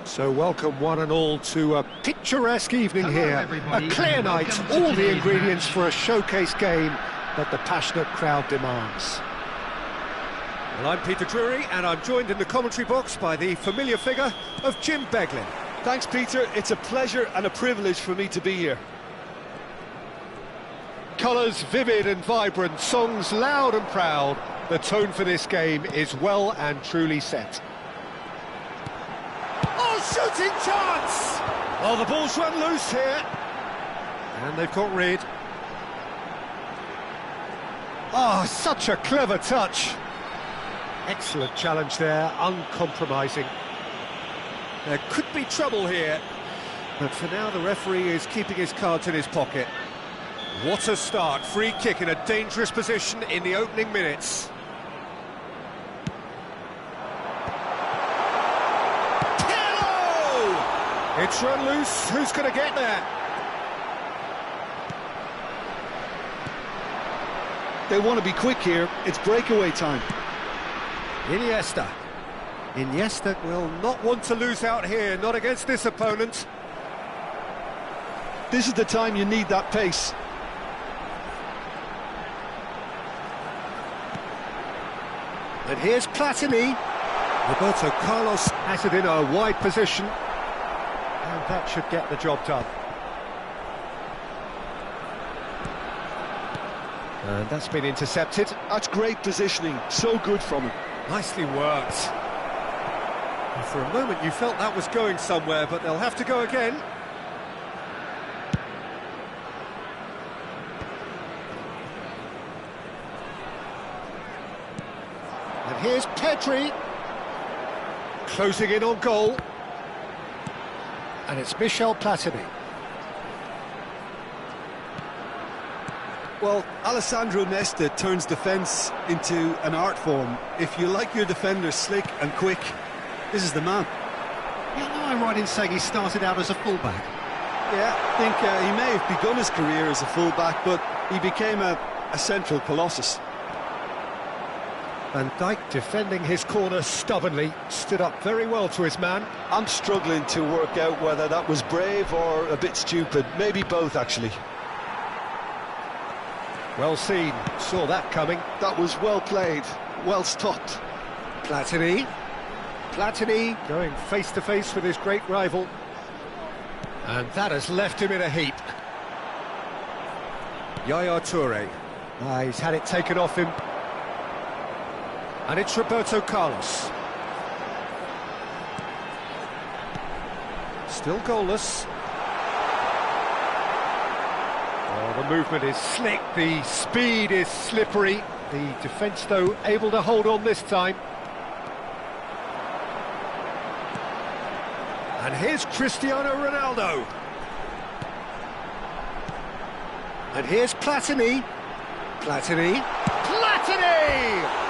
So welcome one and all to a picturesque evening here. A clear night, all the ingredients for a showcase game that the passionate crowd demands. Well, I'm Peter Drury, and I'm joined in the commentary box by the familiar figure of Jim Beglin. Thanks, Peter. It's a pleasure and a privilege for me to be here. Colours vivid and vibrant, songs loud and proud. The tone for this game is well and truly set. Oh, shooting chance! Oh, the ball's run loose here. And they've got rid. Oh, such a clever touch. Excellent challenge there, uncompromising. There could be trouble here, but for now the referee is keeping his cards in his pocket. What a start, free kick in a dangerous position in the opening minutes. Hello! It's run loose, who's going to get there? They want to be quick here, it's breakaway time. Iniesta. Iniesta will not want to lose out here, not against this opponent. This is the time you need that pace. And here's Platini. Roberto Carlos has it in a wide position. And that should get the job done. And that's been intercepted. That's great positioning, so good from him. Nicely worked. And for a moment you felt that was going somewhere, but they'll have to go again. And here's Pedri. Closing in on goal. And it's Michel Platini. Well, Alessandro Nesta turns defence into an art form. If you like your defenders slick and quick, this is the man. Yeah, no, I'm right in saying he started out as a fullback. Yeah, I think he may have begun his career as a fullback, but he became a central colossus. Van Dijk, defending his corner stubbornly, stood up very well to his man. I'm struggling to work out whether that was brave or a bit stupid. Maybe both, actually. Well seen, saw that coming. That was well played, well stopped. Platini. Platini going face-to-face with his great rival. And that has left him in a heap. Yaya Toure. He's had it taken off him. And it's Roberto Carlos. Still goalless. Oh, the movement is slick, the speed is slippery. The defence, though, able to hold on this time. And here's Cristiano Ronaldo. And here's Platini. Platini. Platini!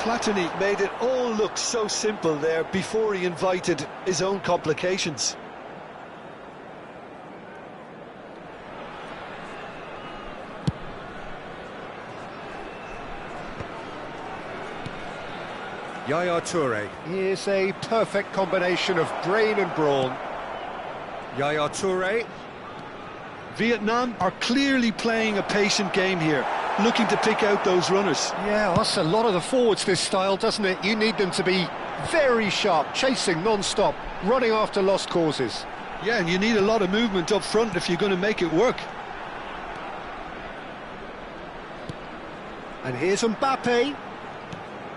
Platini made it all look so simple there before he invited his own complications. Yaya Toure is a perfect combination of brain and brawn. Yaya Toure. Vietnam are clearly playing a patient game here, looking to pick out those runners. Yeah, that's a lot of the forwards, this style, doesn't it? You need them to be very sharp, chasing non-stop, running after lost causes. Yeah, and you need a lot of movement up front if you're going to make it work. And here's Mbappe.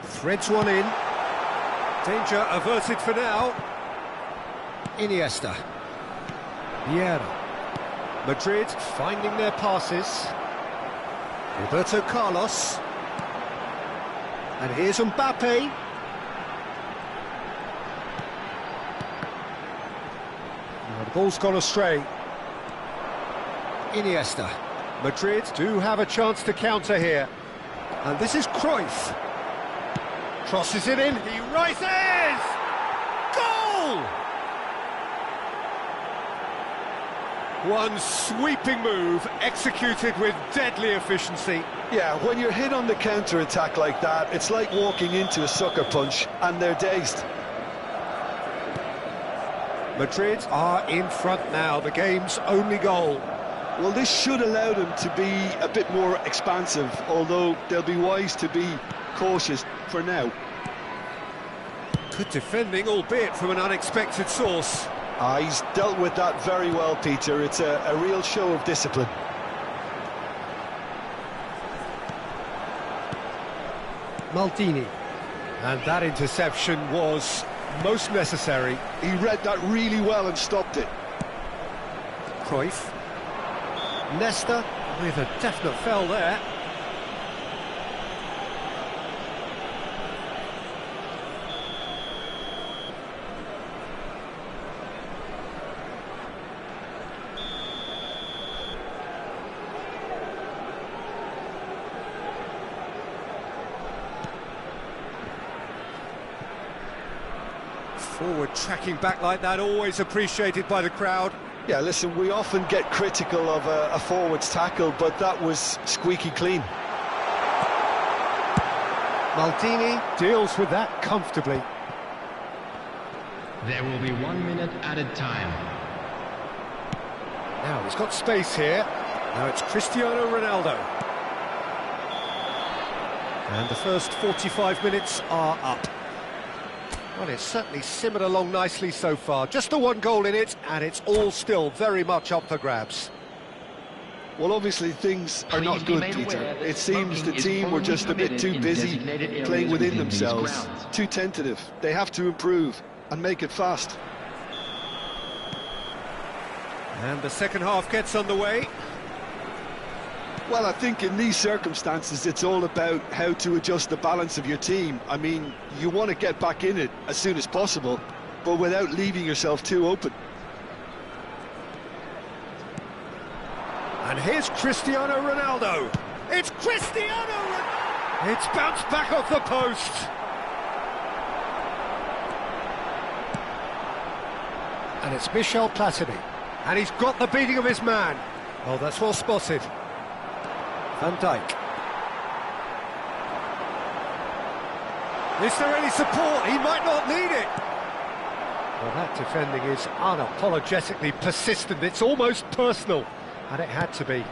Threads one in. Danger averted for now. Iniesta. Vieira. Madrid finding their passes. Roberto Carlos. And here's Mbappe. Now the ball's gone astray. Iniesta. Madrid do have a chance to counter here. And this is Cruyff. Crosses it in, he rises! Goal! One sweeping move, executed with deadly efficiency. Yeah, when you're hit on the counter-attack like that, it's like walking into a sucker punch, and they're dazed. Madrid are in front now, the game's only goal. Well, this should allow them to be a bit more expansive, although they'll be wise to be cautious for now. Good defending, albeit from an unexpected source. He's dealt with that very well, Peter. It's a real show of discipline. Maldini. And that interception was most necessary. He read that really well and stopped it. Cruyff. Nesta with a definite foul there. Forward tracking back like that, always appreciated by the crowd. Yeah, listen, we often get critical of a forward's tackle, but that was squeaky clean. Maldini deals with that comfortably. There will be 1 minute added time. Now he's got space here. Now it's Cristiano Ronaldo. And the first 45 minutes are up. Well, it's certainly simmered along nicely so far. Just the one goal in it, and it's all still very much up for grabs. Well, obviously things are not good, Peter. It seems the team were just a bit too busy playing within themselves, too tentative. They have to improve and make it fast. And the second half gets underway. Well, I think in these circumstances, it's all about how to adjust the balance of your team. I mean, you want to get back in it as soon as possible, but without leaving yourself too open. And here's Cristiano Ronaldo. It's Cristiano! It's bounced back off the post. And it's Michel Platini. And he's got the beating of his man. Oh, that's well spotted. Van Dijk. Is there any support? He might not need it. Well, that defending is unapologetically persistent. It's almost personal, and it had to be.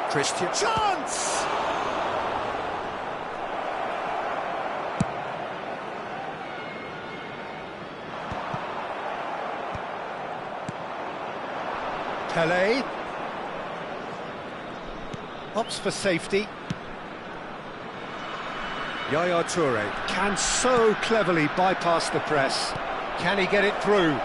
Christian. Chance! Pelé. Opts for safety. Yaya Toure can so cleverly bypass the press. Can he get it through?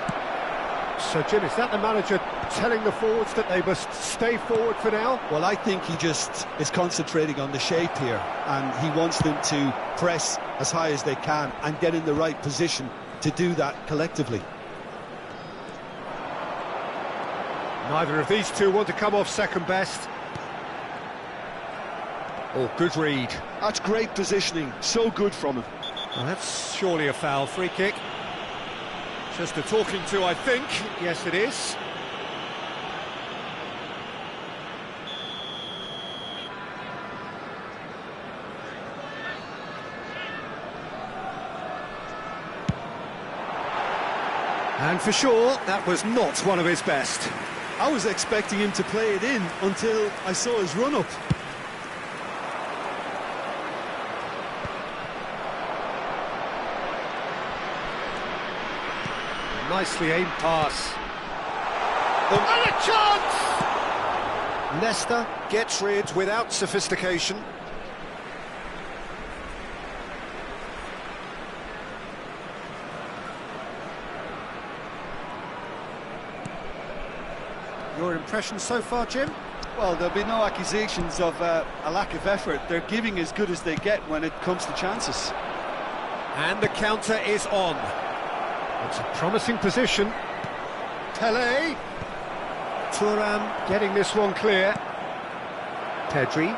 So, Jim, is that the manager telling the forwards that they must stay forward for now? Well, I think he just is concentrating on the shape here, and he wants them to press as high as they can and get in the right position to do that collectively. Neither of these two want to come off second best. Oh, good read. That's great positioning, so good from him. Well, that's surely a foul. Free kick. Just a talking to, I think. Yes, it is. And for sure, that was not one of his best. I was expecting him to play it in until I saw his run-up. Nicely aimed pass. And a chance! Nesta gets rid without sophistication. Your impression so far, Jim? Well, there'll be no accusations of a lack of effort. They're giving as good as they get when it comes to chances. And the counter is on. It's a promising position. Pelé. Thuram getting this one clear. Pedri.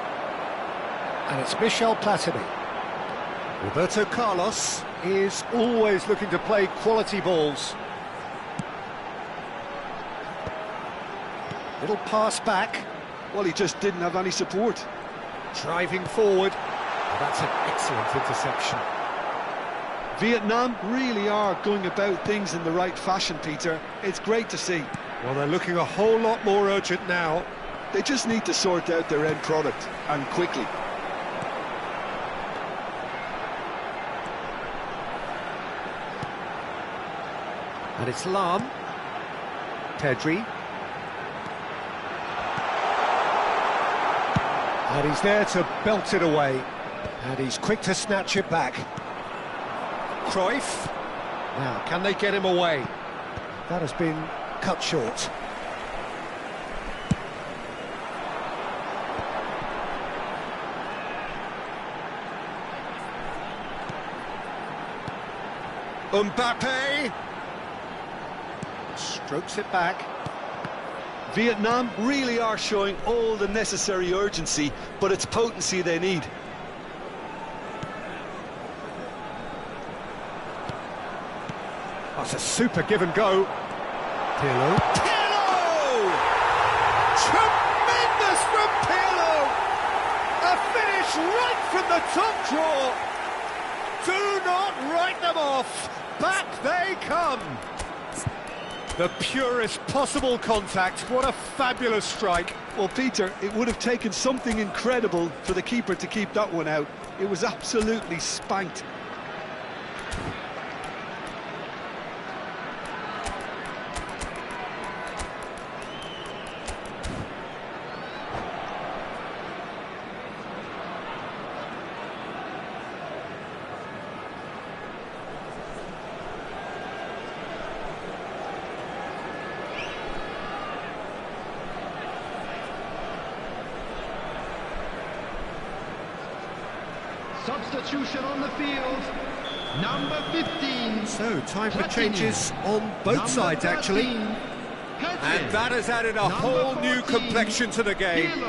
And it's Michel Platini. Roberto Carlos is always looking to play quality balls. Little pass back. Well, he just didn't have any support. Driving forward. Oh, that's an excellent interception. Vietnam really are going about things in the right fashion, Peter. It's great to see. Well, they're looking a whole lot more urgent now. They just need to sort out their end product, and quickly. And it's Lam. Pedri. And he's there to belt it away. And he's quick to snatch it back. Cruyff. Now, can they get him away? That has been cut short. Mbappe. Strokes it back. Vietnam really are showing all the necessary urgency, but it's potency they need. That's a super give and go. Pirlo. Pirlo! Tremendous from Pirlo! A finish right from the top drawer. Do not write them off. Back they come. The purest possible contact. What a fabulous strike. Well, Peter, it would have taken something incredible for the keeper to keep that one out. It was absolutely spanked. Substitution on the field, number 15. So, time for changes on both sides, actually. And that has added a whole new complexion to the game.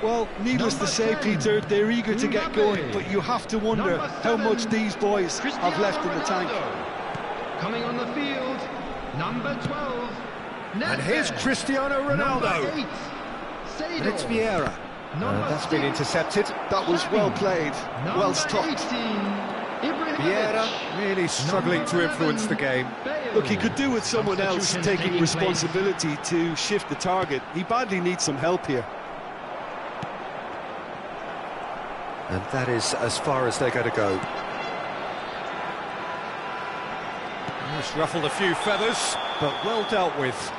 Well, needless to say, Peter, they're eager to get going, but you have to wonder how much these boys have left in the tank. Coming on the field, number 12. And here's Cristiano Ronaldo. And it's Vieira. That's been intercepted. That was well played, well stopped. Vieira really struggling to influence the game. Look, he could do with someone else taking responsibility to shift the target. He badly needs some help here. And that is as far as they're going to go. He's ruffled a few feathers, but well dealt with.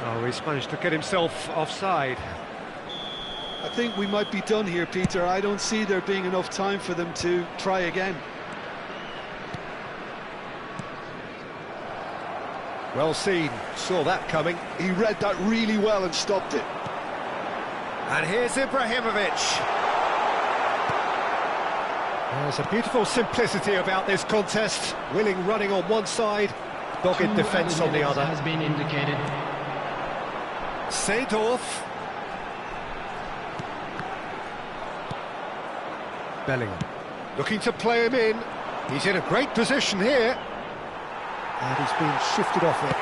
Oh, he's managed to get himself offside. I think we might be done here, Peter. I don't see there being enough time for them to try again. Well seen, saw that coming. He read that really well and stopped it. And here's Ibrahimovic. There's a beautiful simplicity about this contest. Willing running on one side, dogged defence on the other. Has been indicated. Seedorf. Bellingham. Looking to play him in. He's in a great position here. And he's been shifted off it.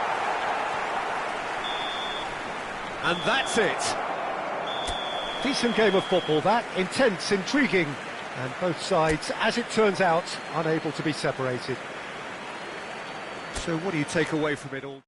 And that's it. Decent game of football, that. Intense, intriguing. And both sides, as it turns out, unable to be separated. So what do you take away from it all?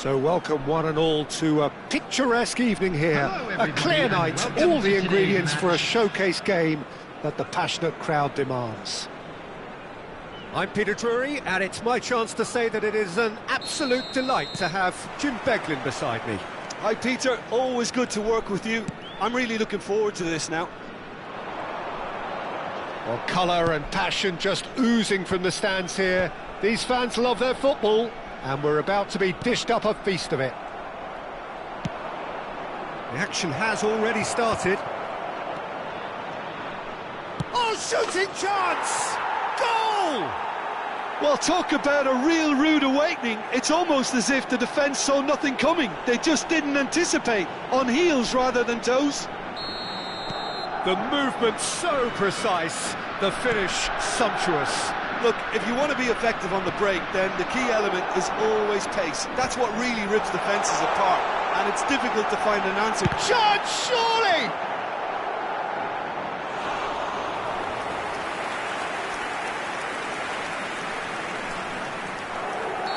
So welcome one and all to a picturesque evening here. Hello, A everybody, clear and night, welcome all to the today's ingredients for a match. showcase game that the passionate crowd demands. I'm Peter Drury, and it's my chance to say that it is an absolute delight to have Jim Beglin beside me. Hi Peter, always good to work with you. I'm really looking forward to this now. Well, colour and passion just oozing from the stands here. These fans love their football, and we're about to be dished up a feast of it. The action has already started. Oh, shooting chance! Goal! Well, talk about a real rude awakening. It's almost as if the defence saw nothing coming. They just didn't anticipate, on heels rather than toes. The movement so precise, the finish sumptuous. Look, if you want to be effective on the break, then the key element is always pace. That's what really rips defences apart, and it's difficult to find an answer. Chance, surely!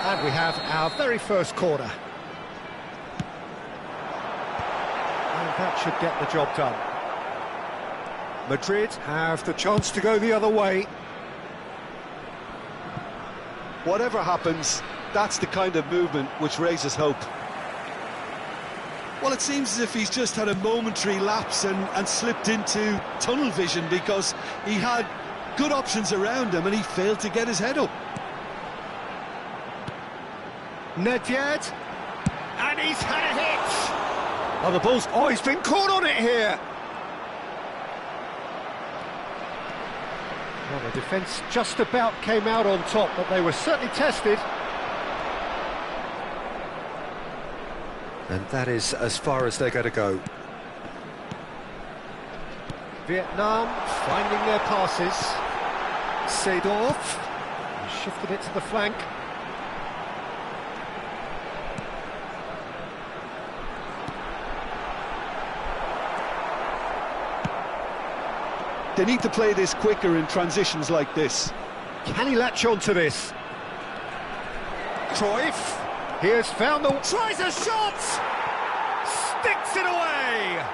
And we have our very first corner. And that should get the job done. Madrid have the chance to go the other way. Whatever happens, that's the kind of movement which raises hope. Well, it seems as if he's just had a momentary lapse and slipped into tunnel vision because he had good options around him and he failed to get his head up. Nedved, and he's had a hit. Oh, the ball's... Oh, he's been caught on it here. Well, the defence just about came out on top, but they were certainly tested. And that is as far as they're going to go. Vietnam finding their passes. Seedorf shifted it to the flank. They need to play this quicker in transitions like this. Can he latch on to this? Cruyff, he has found the... Tries a shot! Sticks it away!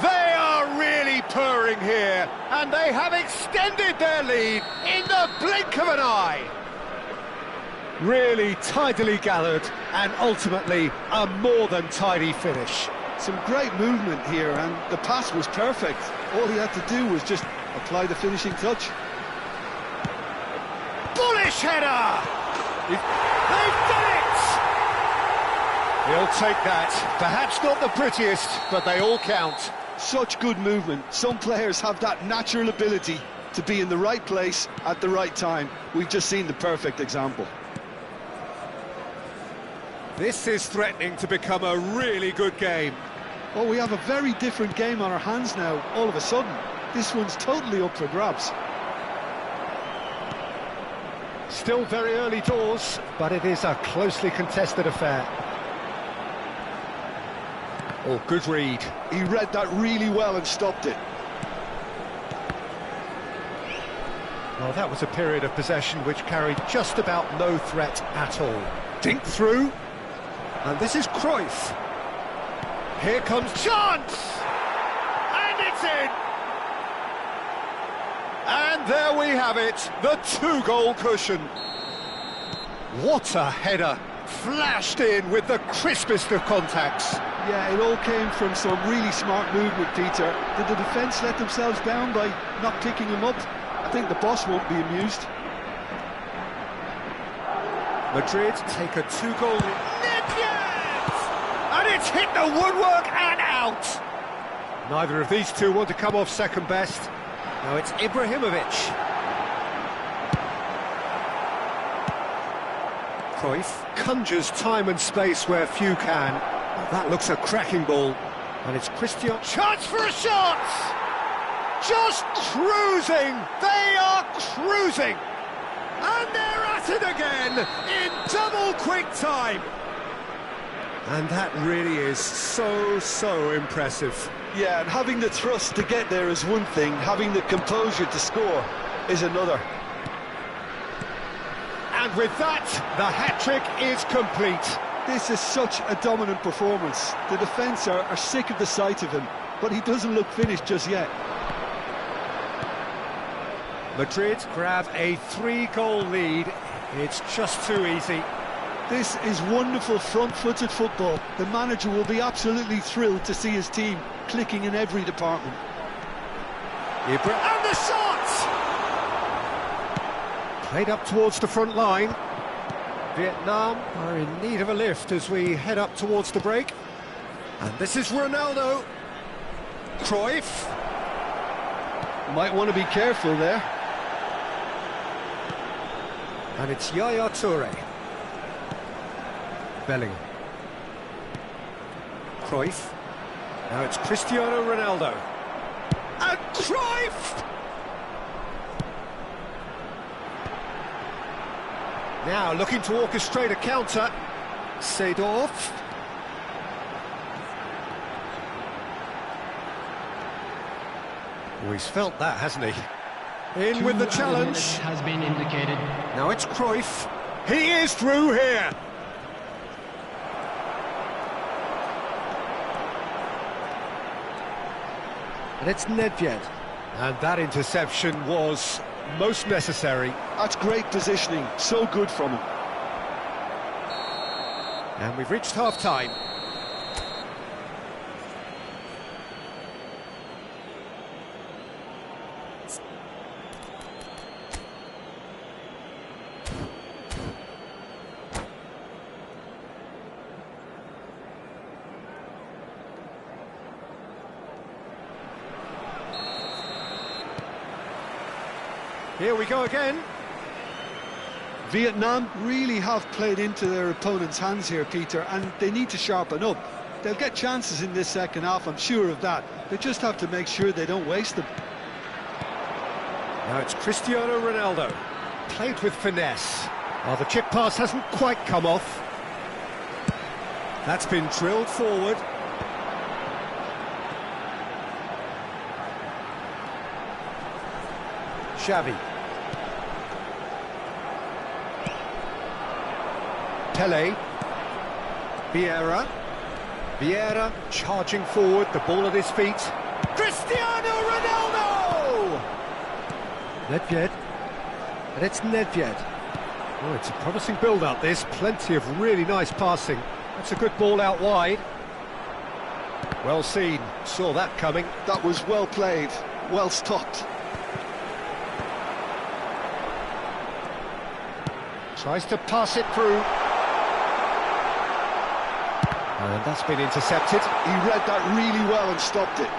They are really purring here, and they have extended their lead in the blink of an eye. Really tidily gathered, and ultimately a more than tidy finish. Some great movement here, and the pass was perfect. All he had to do was just apply the finishing touch. Bullish header! They've done it! He'll take that. Perhaps not the prettiest, but they all count. Such good movement. Some players have that natural ability to be in the right place at the right time. We've just seen the perfect example. This is threatening to become a really good game. Well, we have a very different game on our hands now, all of a sudden. This one's totally up for grabs. Still very early doors, but it is a closely contested affair. Oh, good read. He read that really well and stopped it. Well, that was a period of possession which carried just about no threat at all. Dink through, and this is Cruyff. Here comes chance! And it's in! And there we have it, the two-goal cushion. What a header! Flashed in with the crispest of contacts. Yeah, it all came from some really smart movement, Peter. Did the defence let themselves down by not picking him up? I think the boss won't be amused. Madrid take a two-goal lead. And it's hit the woodwork and out! Neither of these two want to come off second best. Now it's Ibrahimovic. Cruyff conjures time and space where few can. That looks a cracking ball. And it's Christian. Chance for a shot! Just cruising! They are cruising! And they're at it again in double quick time! And that really is so impressive. Yeah, and having the thrust to get there is one thing, having the composure to score is another. And with that, the hat-trick is complete. This is such a dominant performance. The defence are sick of the sight of him, but he doesn't look finished just yet. Madrid grab a 3-goal lead. It's just too easy. This is wonderful front-footed football. The manager will be absolutely thrilled to see his team clicking in every department. And the shot! Played up towards the front line. Vietnam are in need of a lift as we head up towards the break. And this is Ronaldo. Cruyff. Might want to be careful there. And it's Yaya Toure. Bellingham. Cruyff. Now it's Cristiano Ronaldo. And Cruyff! Now looking to orchestrate a counter. Seedorf. Oh, he's felt that, hasn't he? In with the challenge. Has been indicated. Now it's Cruyff. He is through here. And it's Nedved. And that interception was most necessary. That's great positioning, so good from him. And we've reached half-time. Here we go again. Vietnam really have played into their opponent's hands here, Peter, and they need to sharpen up. They'll get chances in this second half, I'm sure of that. They just have to make sure they don't waste them. Now it's Cristiano Ronaldo. Played with finesse. Oh, the chip pass hasn't quite come off. That's been drilled forward. Xavi. Pele. Vieira. Vieira charging forward, the ball at his feet. Cristiano Ronaldo! Nedved. And it's Nedved. Oh, it's a promising build-up, this. Plenty of really nice passing. That's a good ball out wide. Well seen. Saw that coming. That was well played, well stopped. Tries to pass it through. And that's been intercepted. He read that really well and stopped it.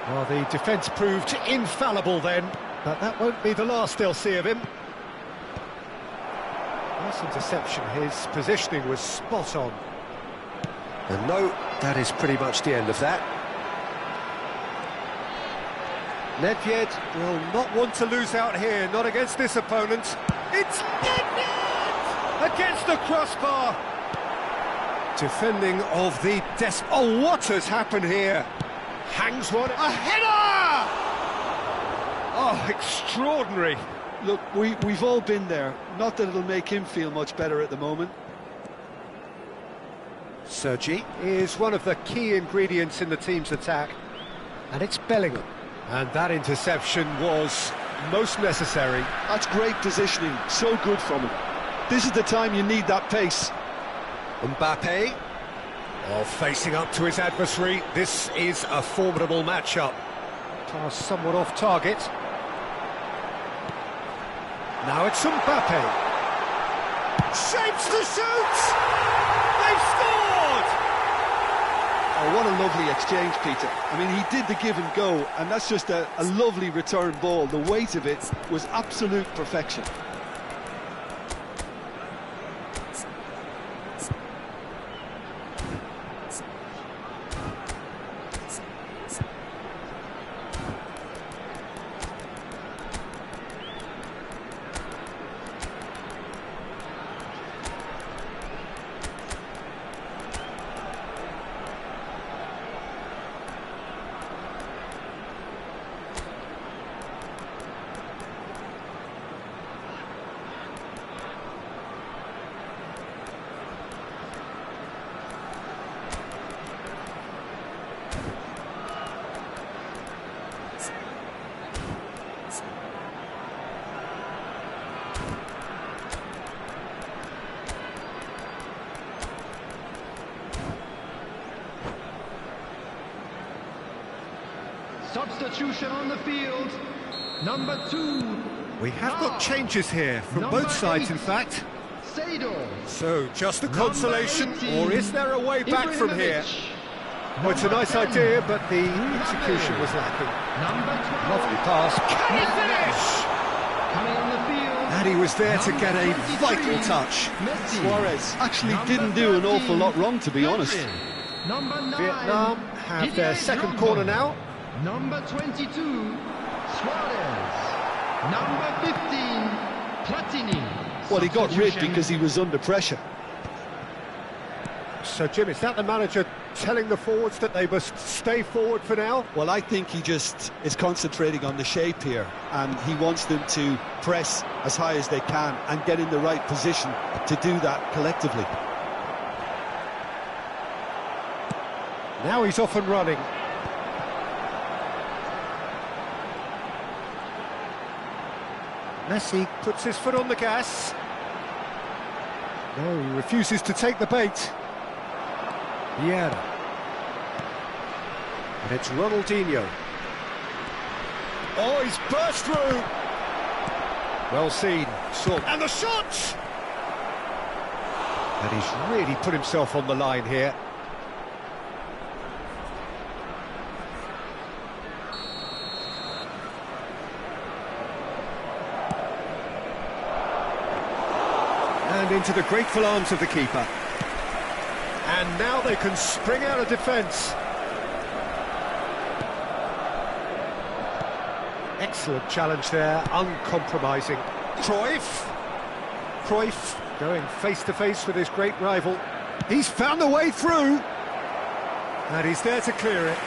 Well, the defence proved infallible then, but that won't be the last they'll see of him. Nice interception, his positioning was spot on. And no, that is pretty much the end of that. Nedved will not want to lose out here, not against this opponent. It's Nedved! Against the crossbar! Defending of the Oh, what has happened here? Hangs one, a header! Oh, extraordinary. Look, we've all been there. Not that it'll make him feel much better at the moment. Sergi is one of the key ingredients in the team's attack. And it's Bellingham. And that interception was most necessary. That's great positioning, so good from him. This is the time you need that pace. Mbappe, facing up to his adversary. This is a formidable matchup. Pass somewhat off target. Now it's Mbappe. Shapes to shoot! They've scored! Oh, what a lovely exchange, Peter. I mean, he did the give and go, and that's just a lovely return ball. The weight of it was absolute perfection. Substitution on the field. Number 2. We have got changes here from Number both sides, 8. in fact. Seydorf. So, just a Number consolation, 18. or is there a way back from here? Ibrahimovic. Well, it's a Number nice 10. idea, but the execution was lacking. Number 12. Lovely pass. Can he finish? Coming on the field. And he was there to get a Number vital 23. touch. Messi. Suarez actually Number didn't do an 13. awful lot wrong, to be honest. Pedri. Number 9. Vietnam have their second Drogba. corner now. Number 22. Suarez. Number 15. Platini. Well, he got rid Substitution. because he was under pressure. So, Jim, is that the manager telling the forwards that they must stay forward for now? Well, I think he just is concentrating on the shape here, and he wants them to press as high as they can and get in the right position to do that collectively. Now he's off and running. Messi puts his foot on the gas. No, he refuses to take the bait. Vieira. And it's Ronaldinho. Oh, he's burst through. Well seen. And the shot! And he's really put himself on the line here. And into the grateful arms of the keeper. And now they can spring out of defence. Excellent challenge there, uncompromising. Cruyff going face-to-face with his great rival. He's found the way through. And he's there to clear it.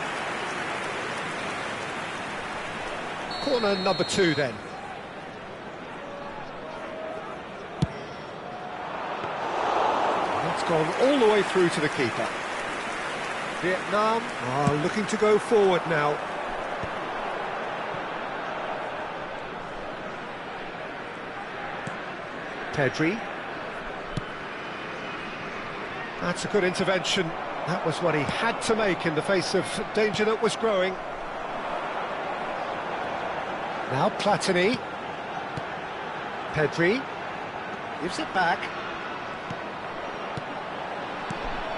Corner number 2 then. It's gone all the way through to the keeper. Vietnam are looking to go forward now. Pedri. That's a good intervention. That was what he had to make in the face of danger that was growing. Now Platini. Pedri. Gives it back.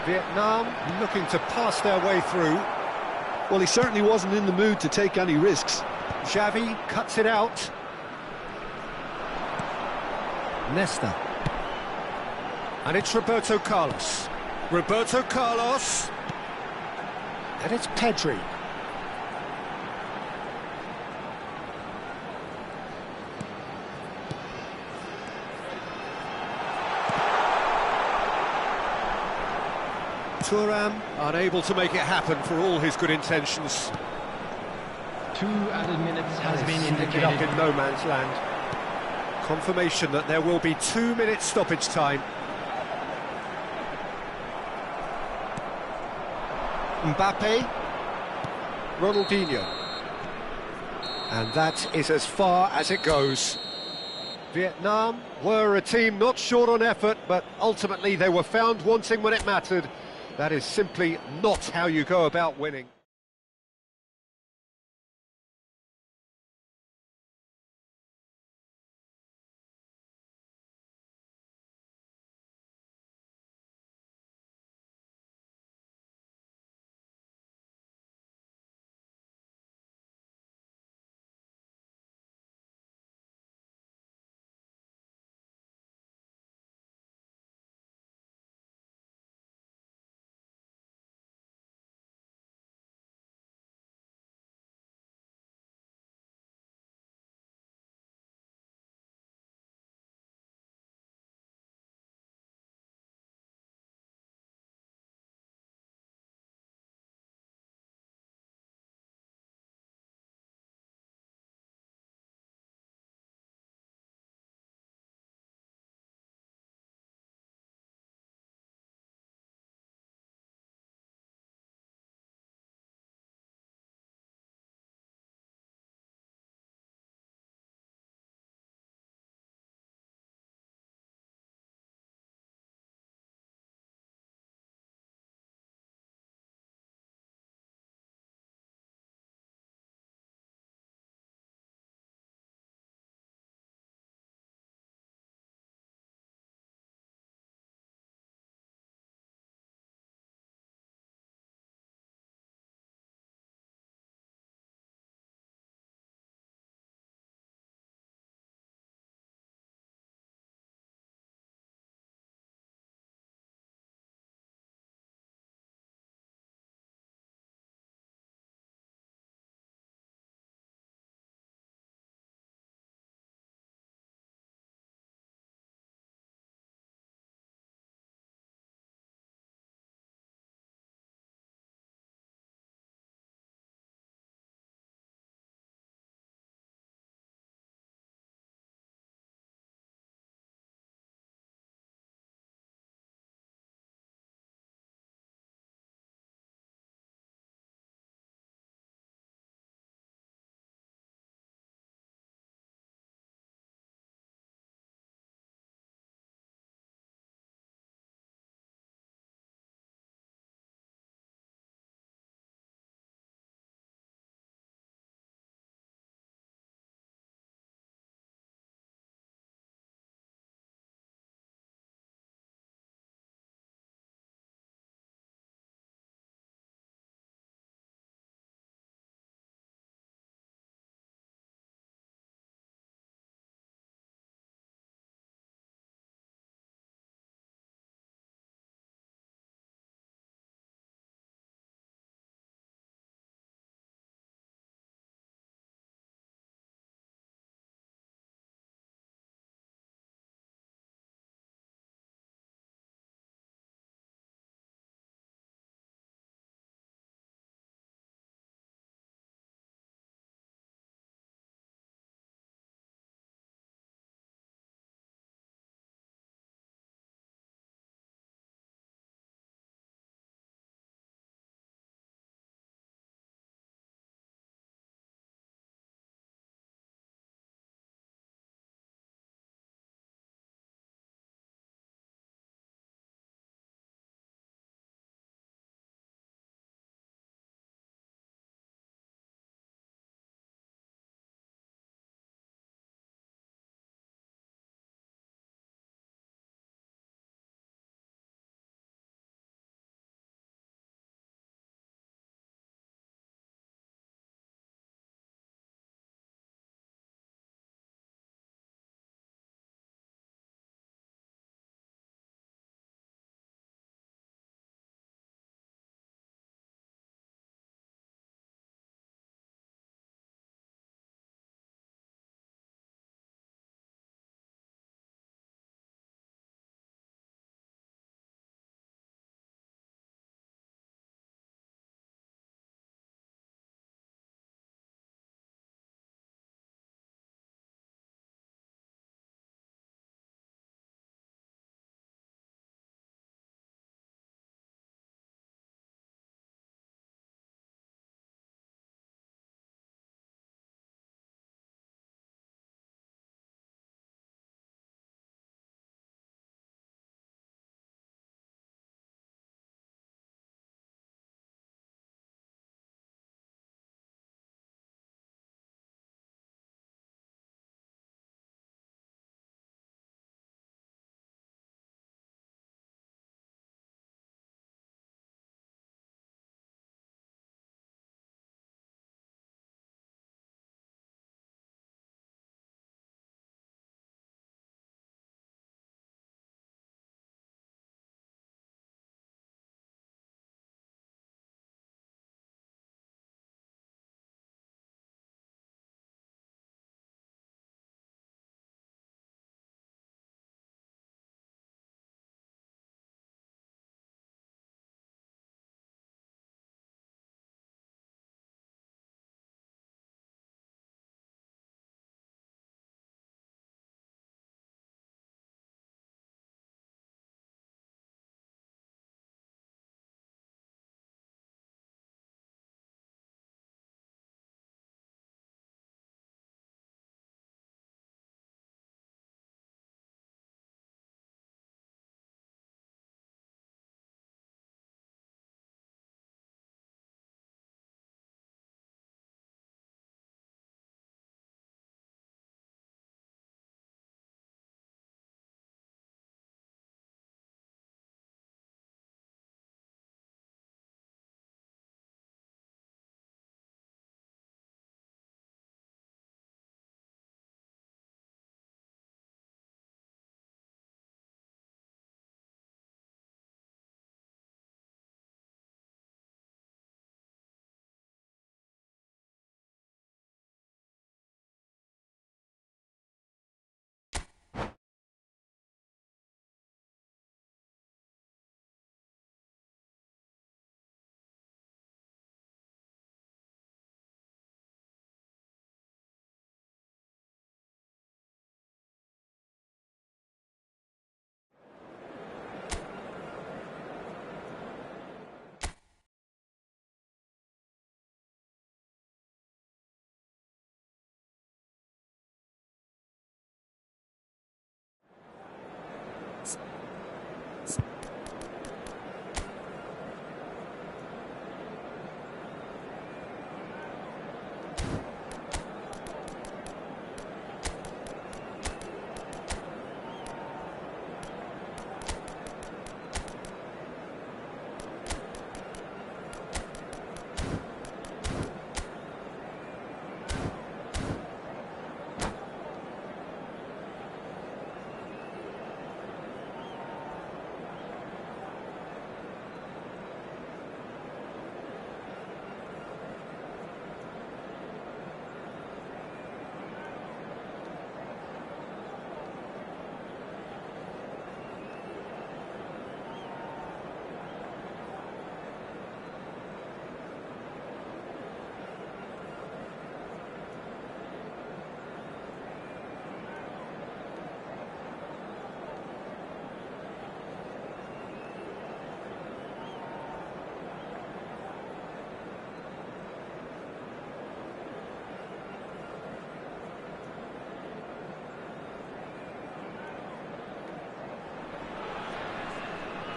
Vietnam looking to pass their way through. Well, he certainly wasn't in the mood to take any risks. Xavi cuts it out. Nesta. And it's Roberto Carlos. Roberto Carlos. And it's Pedri. Thuram unable to make it happen for all his good intentions. 2 added minutes has been Sneaking up indicated. in no man's land. Confirmation that there will be 2 minutes stoppage time. Mbappe. Ronaldinho. And that is as far as it goes. Vietnam were a team not short on effort, but ultimately they were found wanting when it mattered. That is simply not how you go about winning.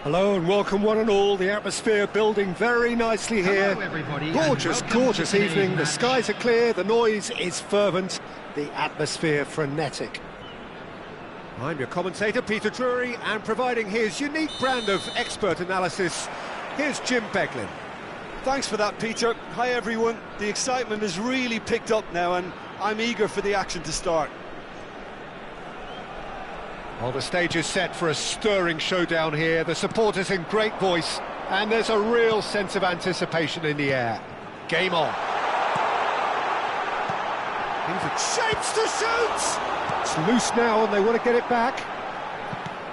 Hello and welcome one and all. The atmosphere building very nicely here. Hello, everybody, Gorgeous, and welcome gorgeous to today's evening. The match. skies are clear, the noise is fervent, the atmosphere frenetic. I'm your commentator, Peter Drury, and providing his unique brand of expert analysis, here's Jim Beglin. Thanks for that, Peter. Hi, everyone. The excitement has really picked up now, and I'm eager for the action to start. Well, the stage is set for a stirring showdown here. The supporters in great voice, and there's a real sense of anticipation in the air. Game on. Shapes to shoot! It's loose now and they want to get it back.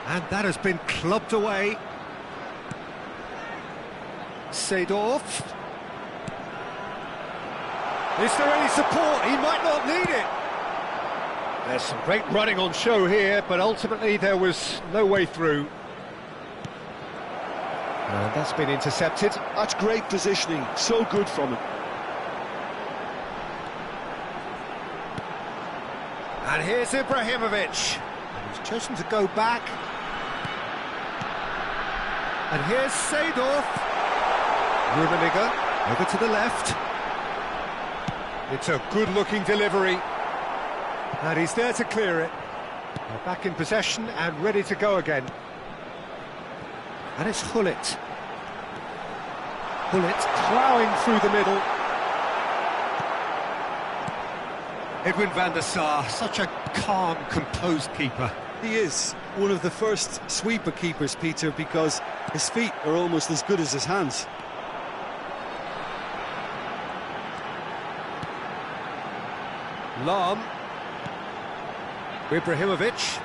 And that has been clubbed away. Seedorf. Is there any support? He might not need it. There's some great running on show here, but ultimately there was no way through. And that's been intercepted. That's great positioning. So good from him. And here's Ibrahimovic. And he's chosen to go back. And here's Seedorf. Rummenigge over to the left. It's a good-looking delivery. And he's there to clear it. They're back in possession and ready to go again. And it's Hullet. Hullet ploughing through the middle. Edwin van der Sar, such a calm, composed keeper. He is one of the first sweeper keepers, Peter, because his feet are almost as good as his hands. Lahm. Ibrahimovic.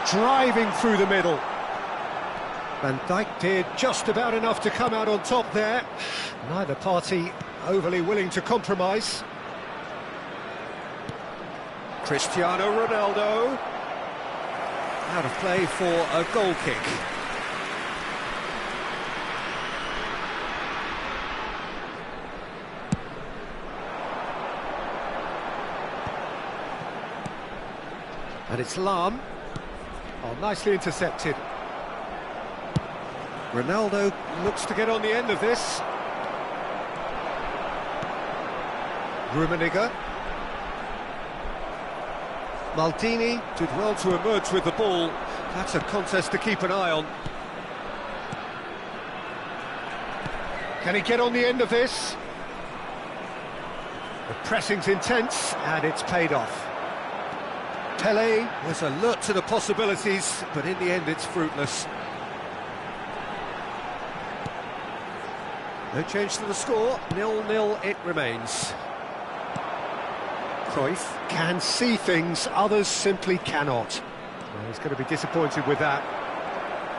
Driving through the middle. Van Dijk did just about enough to come out on top there. Neither party overly willing to compromise. Cristiano Ronaldo. Out of play for a goal kick. And it's Lahm. Oh, nicely intercepted. Ronaldo looks to get on the end of this. Rummenigge. Maldini did well to emerge with the ball. That's a contest to keep an eye on. Can he get on the end of this? The pressing's intense and it's paid off. Pele was alert to the possibilities, but in the end it's fruitless. No change to the score, 0-0 it remains. Cruyff can see things, others simply cannot. Well, he's going to be disappointed with that.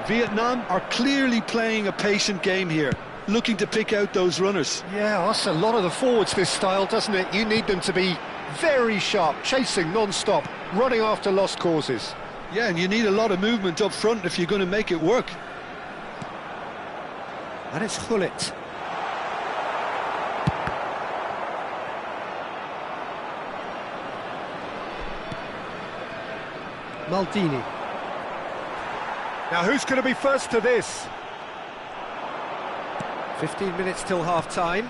Vietnam are clearly playing a patient game here, looking to pick out those runners. Yeah, that's a lot of the forwards, this style, doesn't it? You need them to be very sharp, chasing non-stop, running after lost causes. Yeah, and you need a lot of movement up front if you're going to make it work. And it's Hullet. Maldini. Now who's going to be first to this? 15 minutes till half-time.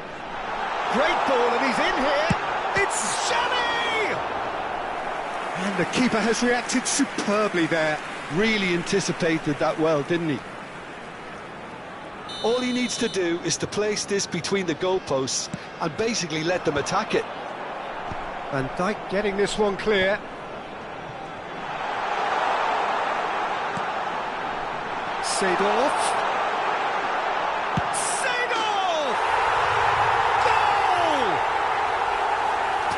Great ball and he's in here. It's Xavi! And the keeper has reacted superbly there. Really anticipated that well, didn't he? All he needs to do is to place this between the goalposts and basically let them attack it. Van Dijk getting this one clear. Seedorf. Seedorf! Goal!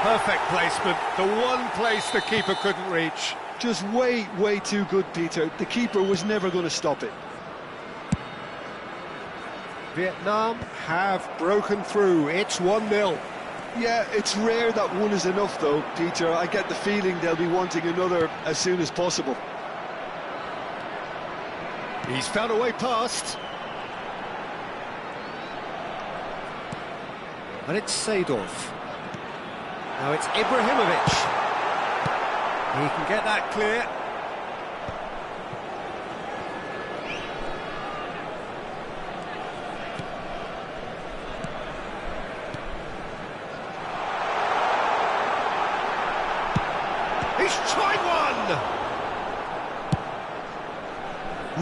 Perfect placement, the one place the keeper couldn't reach. Just way too good, Peter. The keeper was never going to stop it. Vietnam have broken through. It's 1-0. Yeah, it's rare that one is enough, though, Peter. I get the feeling they'll be wanting another as soon as possible. He's found a way past. And it's Seedorf. Now it's Ibrahimovic. He can get that clear. He's tried one!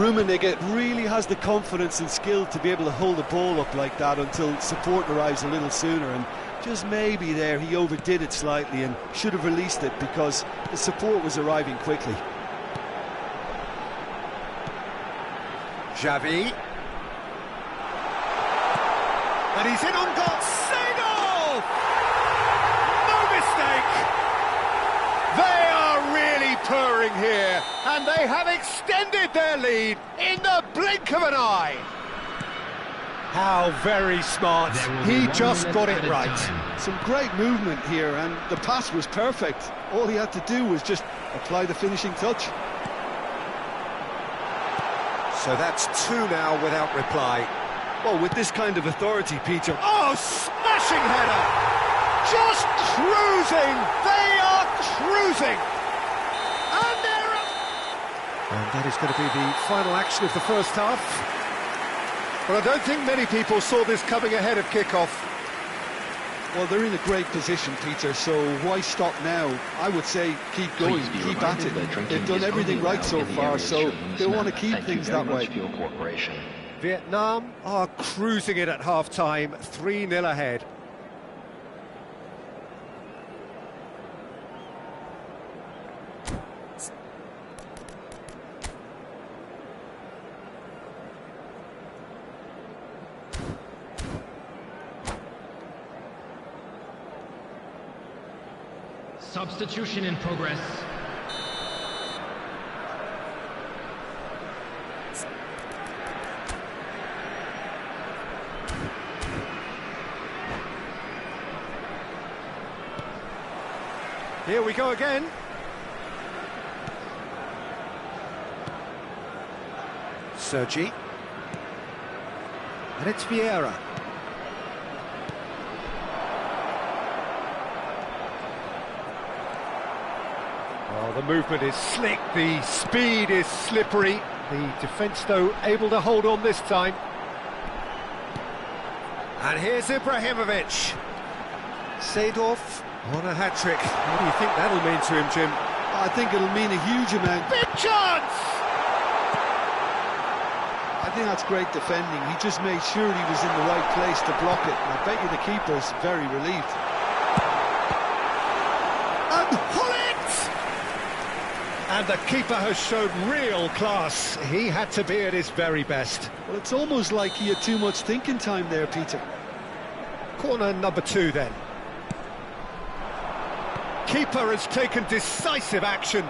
Rummenigge really has the confidence and skill to be able to hold the ball up like that until support arrives a little sooner, and just maybe there he overdid it slightly and should have released it because the support was arriving quickly. Xavi. And he's in on goal. Seedorf! No mistake! They are really purring here, and they have extended their lead in the blink of an eye. How very smart. He just got it right. Some great movement here, and the pass was perfect. All he had to do was just apply the finishing touch. So that's two now without reply. Well, with this kind of authority, Peter... Oh, smashing header! Just cruising! They are cruising! And that is going to be the final action of the first half. But I don't think many people saw this coming ahead of kick-off. Well, they're in a great position, Peter, so why stop now? I would say keep going, keep at it. They've done everything right so far, so they want to keep things that way. Vietnam are cruising it at half-time, 3-0 ahead. Substitution in progress. Here we go again. Sergi. And it's Vieira. Oh, the movement is slick, the speed is slippery. The defence, though, able to hold on this time. And here's Ibrahimovic. Seedorf on a hat-trick. What do you think that'll mean to him, Jim? I think it'll mean a huge amount. Big chance! I think that's great defending. He just made sure he was in the right place to block it. And I bet you the keeper's very relieved. And Hullet! And the keeper has shown real class. He had to be at his very best. Well, it's almost like he had too much thinking time there, Peter. Corner number 2 then. Keeper has taken decisive action.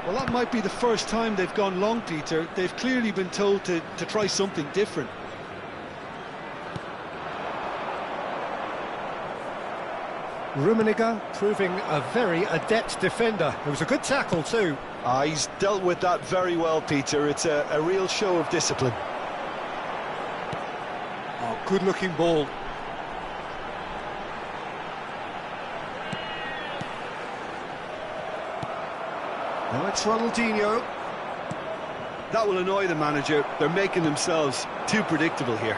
Well, that might be the first time they've gone long, Peter. They've clearly been told to try something different. Rummenigge proving a very adept defender. It was a good tackle too. He's dealt with that very well, Peter. It's a real show of discipline. Oh, good-looking ball. Now it's Ronaldinho. That will annoy the manager. They're making themselves too predictable here.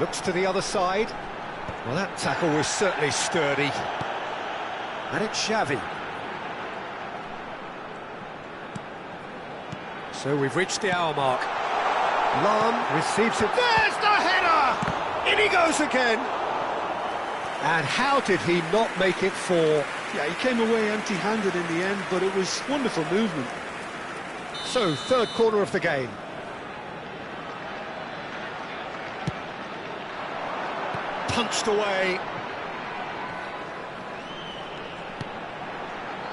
Looks to the other side. Well, that tackle was certainly sturdy. And it's Xavi. So we've reached the hour mark. Lam receives it. There's the header! In he goes again. And how did he not make it 4? Yeah, he came away empty-handed in the end, but it was wonderful movement. So, third corner of the game. Punched away.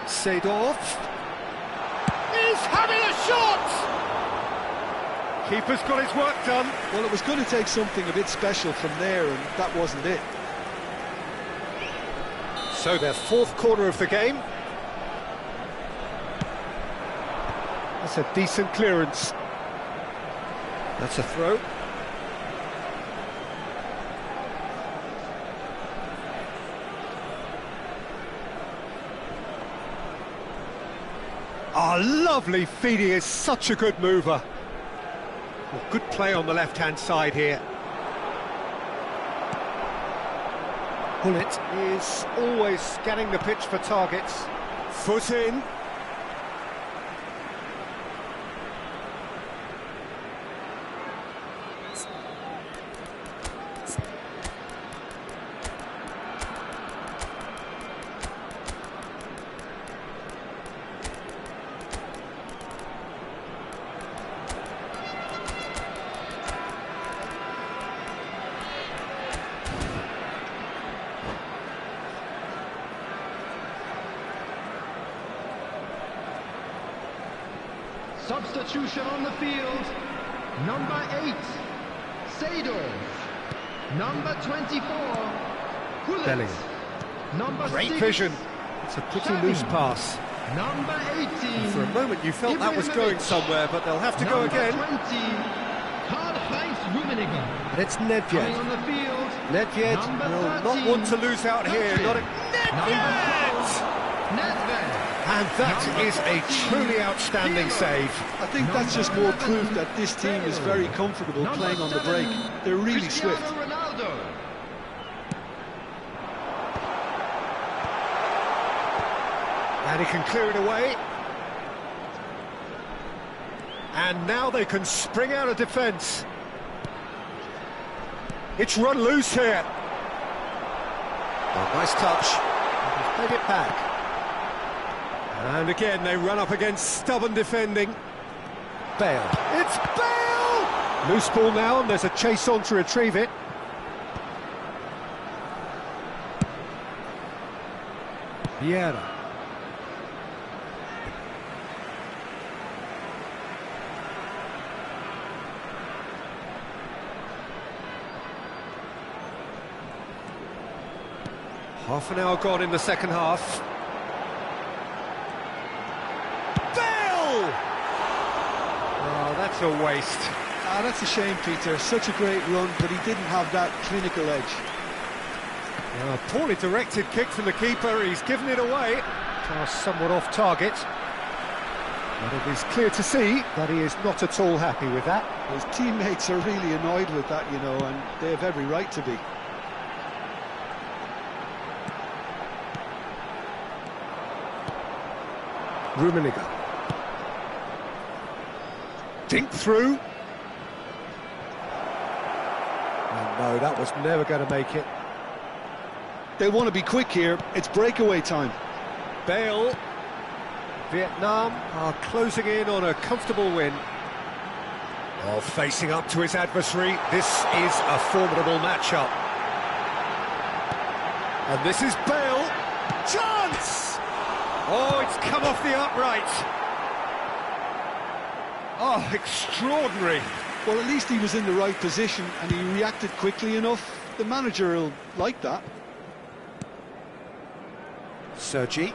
Seedorf. He's having a shot! Keeper's got his work done. Well, it was going to take something a bit special from there, and that wasn't it. So their fourth corner of the game. That's a decent clearance. That's a throw. Oh, lovely feed. He is such a good mover. Well, good play on the left-hand side here. Bullet is always scanning the pitch for targets. Foot in. Substitution on the field. Number 8, Seedorf. Number 24, Gullit. Bellingham. Number Great 6, vision. It's a pretty loose pass. Number 18. For a moment you felt that was going somewhere, but they'll have to go Number again. 20, Karl-Heinz Rummenigge. And it's Coming Nedved. on the field. Nedved Number will 13, not want to lose out here. Nedved. Not a... Number Nedved! 12, Nedved. And that is a truly outstanding save. I think that's just more proof that this team is very comfortable playing on the break. They're really Cristiano swift. Ronaldo. And he can clear it away. And now they can spring out of defence. It's run loose here. Oh, nice touch. He's played it back. And again, they run up against stubborn defending. Bale. It's Bale! Loose ball now, and there's a chase on to retrieve it. Vieira. Half an hour gone in the second half. Bale! Oh, that's a waste. That's a shame, Peter. Such a great run, but he didn't have that clinical edge. Poorly directed kick from the keeper. He's given it away. Pass somewhat off target. But it is clear to see that he is not at all happy with that. His teammates are really annoyed with that, you know, and they have every right to be. Rummenigge. Dink through. And no, that was never going to make it. They want to be quick here. It's breakaway time. Bale. Vietnam are closing in on a comfortable win. Oh, facing up to his adversary. This is a formidable matchup. And this is Bale. Chance! Oh, it's come off the upright. Oh, extraordinary. Well, at least he was in the right position and he reacted quickly enough. The manager will like that. Sergi.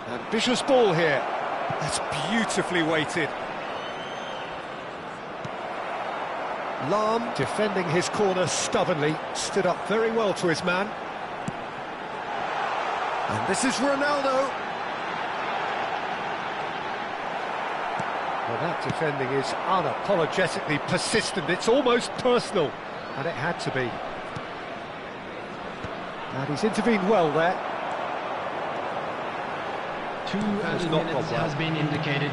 Ambitious ball here. That's beautifully weighted. Lahm, defending his corner stubbornly, stood up very well to his man. And this is Ronaldo. Well, that defending is unapologetically persistent. It's almost personal, and it had to be. And he's intervened well there. 2 added minutes has been indicated.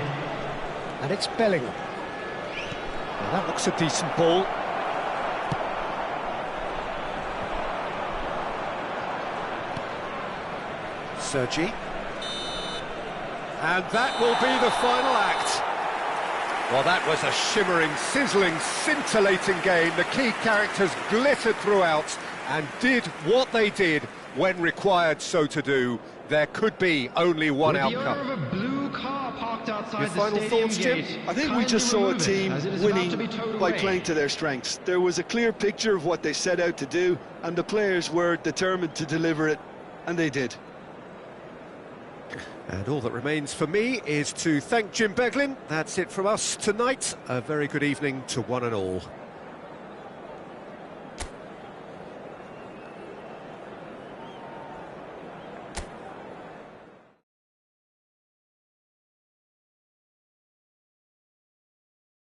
And it's Bellingham. Well, that looks a decent ball. Sergi. And that will be the final act. Well, that was a shimmering, sizzling, scintillating game. The key characters glittered throughout and did what they did when required so to do. There could be only one outcome. Of a blue car parked outside Your the final stadium thoughts, Jim? gate. I think we just saw a team winning by away. playing to their strengths. There was a clear picture of what they set out to do, and the players were determined to deliver it, and they did. And all that remains for me is to thank Jim Beglin. That's it from us tonight. A very good evening to one and all.